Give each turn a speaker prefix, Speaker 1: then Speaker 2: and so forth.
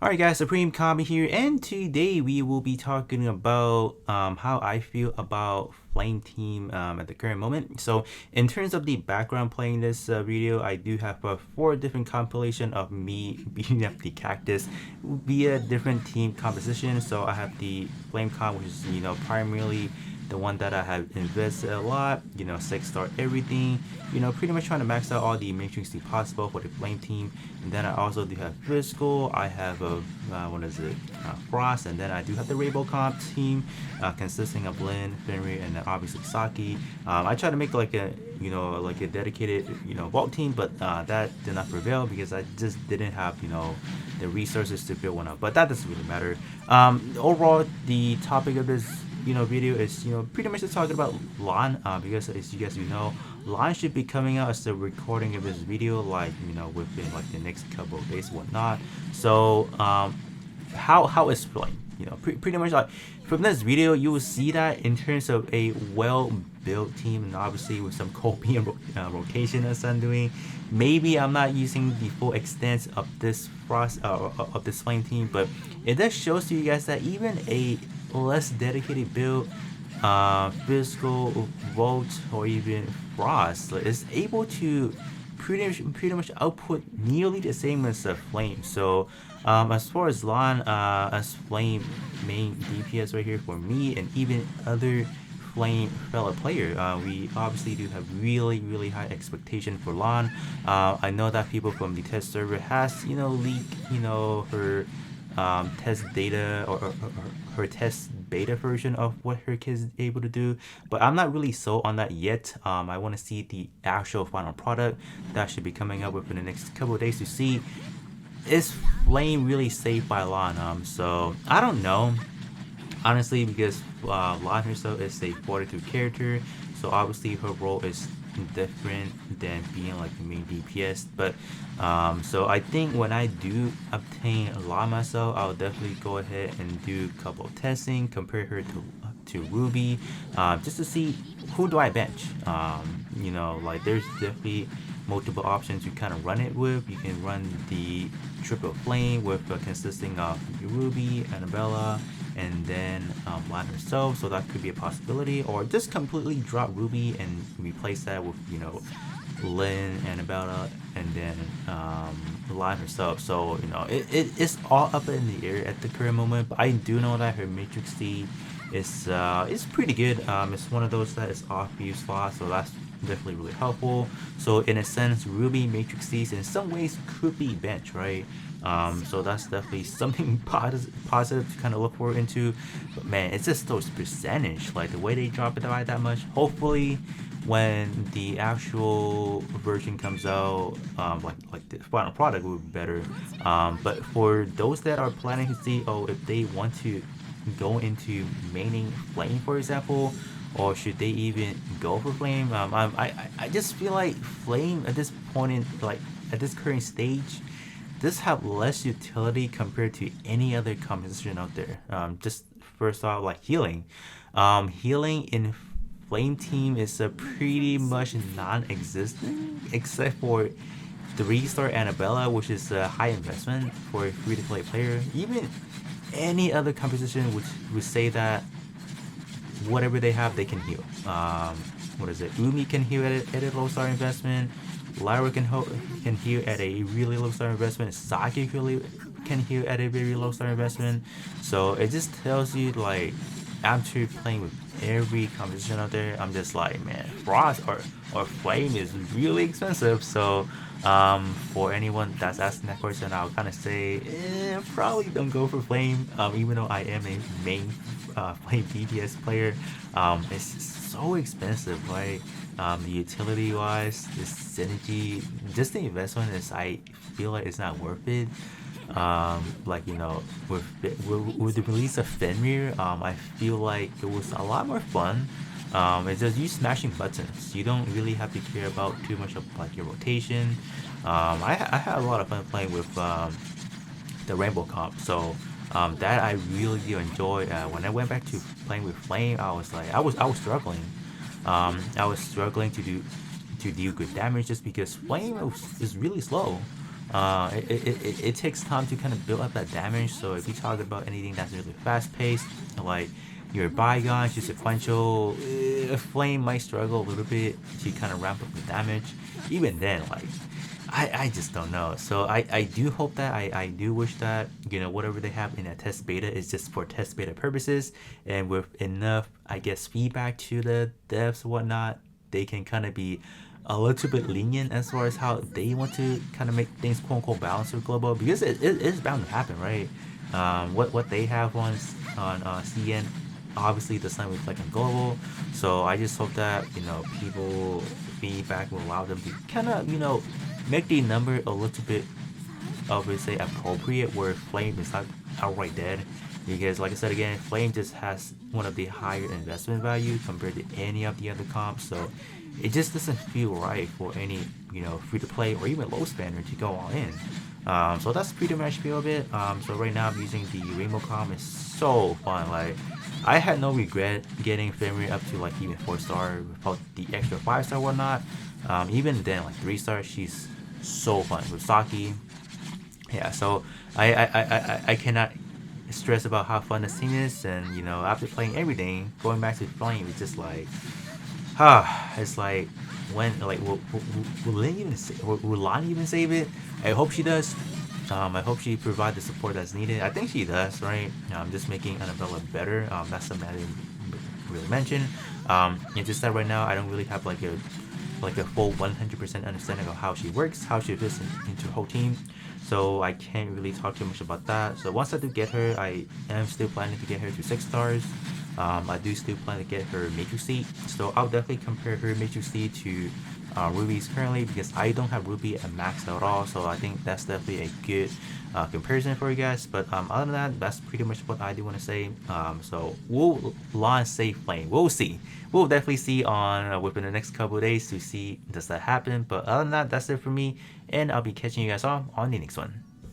Speaker 1: Alright guys, Supreme Kami here, and today we will be talking about how I feel about Flame Team at the current moment. So in terms of the background playing this video, I do have 4 different compilation of me beating up the cactus via different team composition. So I have the Flame Con, which is primarily the one that I have invested a lot, 6-star everything, pretty much trying to max out all the matrix possible for the flame team. And then I also do have Fiscal, I have Frost, and then I do have the Rainbow Comp team, consisting of Lynn, Fenrir, and then obviously Saki. I try to make like a dedicated vault team, but that did not prevail because I just didn't have the resources to build one up. But that doesn't really matter. Overall, the topic of this video is pretty much just talking about LAN, because as you guys LAN should be coming out as the recording of this video like within like the next couple of days, whatnot. So how is Flame? Pretty much like from this video you will see that in terms of a well built team, and obviously with some copium rotation as I'm doing, maybe I'm not using the full extent of this of this Flame team, but it does shows to you guys that even a less dedicated build, Physical, Volt, or even Frost is able to pretty much output nearly the same as the Flame. So as far as LAN, as Flame main DPS right here for me and even other Flame fellow player, we obviously do have really high expectation for LAN. I know that people from the test server has leaked her test data, or her test beta version of what her kid's able to do, but I'm not really sold on that yet. I want to see the actual final product that should be coming up within the next couple of days to see is Flame really safe by LAN. So I don't know honestly, because LAN herself is a 42 character, so obviously her role is different than being like the main DPS. But so I think when I do obtain LAN myself, I'll definitely go ahead and do a couple of testing, compare her to Ruby, just to see who do I bench. Like there's definitely multiple options you kind of run it with. You can run the triple flame with consisting of Ruby, Annabella, and then LAN herself, so that could be a possibility, or just completely drop Ruby and replace that with Lynn, Annabella, and then LAN herself. So it's all up in the air at the current moment, but I do know that her Matrix D is pretty good. It's one of those that is off use slot, so that's definitely really helpful. So in a sense, Ruby Matrix D's in some ways could be bench, right? So that's definitely something positive to kind of look forward into. But man, it's just those percentage, like the way they drop it by that much. Hopefully when the actual version comes out, like the final product will be better. But for those that are planning to see, if they want to go into maining Flame, for example, or should they even go for Flame? I just feel like Flame at this point in at this current stage, this have less utility compared to any other composition out there. Just first off, like healing, healing in Flame Team is pretty much non-existent, except for 3-star Annabella, which is a high investment for a free-to-play player. Even any other composition would say that whatever they have, they can heal. What is it? Umi can heal at a low star investment. Lyra can heal at a really low star investment. Saki can heal at a very low star investment. So it just tells you, like, after playing with every composition out there, I'm just like, man, Frost or Flame is really expensive. So for anyone that's asking that question, I'll kind of say probably don't go for Flame, even though I am a main Flame DPS player. It's so expensive, right? The utility wise, the synergy, just the investment is, I feel like it's not worth it. Like with the release of Fenrir, I feel like it was a lot more fun. It's just you smashing buttons. You don't really have to care about too much of like your rotation. I had a lot of fun playing with the Rainbow Comp, so that I really do enjoy. When I went back to playing with Flame, I was like, I was struggling. I was struggling to do good damage just because Flame is really slow. it takes time to kind of build up that damage. So if you talk about anything that's really fast paced, like your bygones, your sequential, flame might struggle a little bit to kind of ramp up the damage. Even then, like I just don't know. So I do hope that I do wish that whatever they have in a test beta is just for test beta purposes, and with enough I guess feedback to the devs and whatnot, they can kind of be a little bit lenient as far as how they want to kind of make things quote unquote balanced with global, because it is bound to happen, right? What they have on CN obviously does not reflect on global. So I just hope that people feedback will allow them to kind of make the number a little bit, I would say, appropriate, where Flame is not outright dead. Because like I said again, Flame just has one of the higher investment value compared to any of the other comps. So it just doesn't feel right for any free to play or even low spender to go all in. So that's pretty much feel of it. So right now I'm using the Rainbow comp. It's so fun. Like I had no regret getting Fenrir up to like even 4-star without the extra 5-star whatnot. Even then, like 3-star, she's so fun with Saki. Yeah, so I cannot stress about how fun this team is, and after playing everything, going back to Flame, it's just like, it's like, when like will Lin even will Lan even save it? I hope she does. I hope she provides the support that's needed. I think she does, right? Just making Annabella better. That's something I didn't really mention. It's just that right now I don't really have like a full 100% understanding of how she works, how she fits into her whole team. So I can't really talk too much about that. So once I do get her, I am still planning to get her to 6 stars. I do still plan to get her Matrix Seed. So I'll definitely compare her Matrix Seed to Ruby's currently, because I don't have Ruby at max at all. So I think that's definitely a good comparison for you guys. But other than that, that's pretty much what I do want to say. So will launch Save Flame? We'll see. We'll definitely see on within the next couple of days to see does that happen. But other than that, that's it for me, and I'll be catching you guys all on the next one.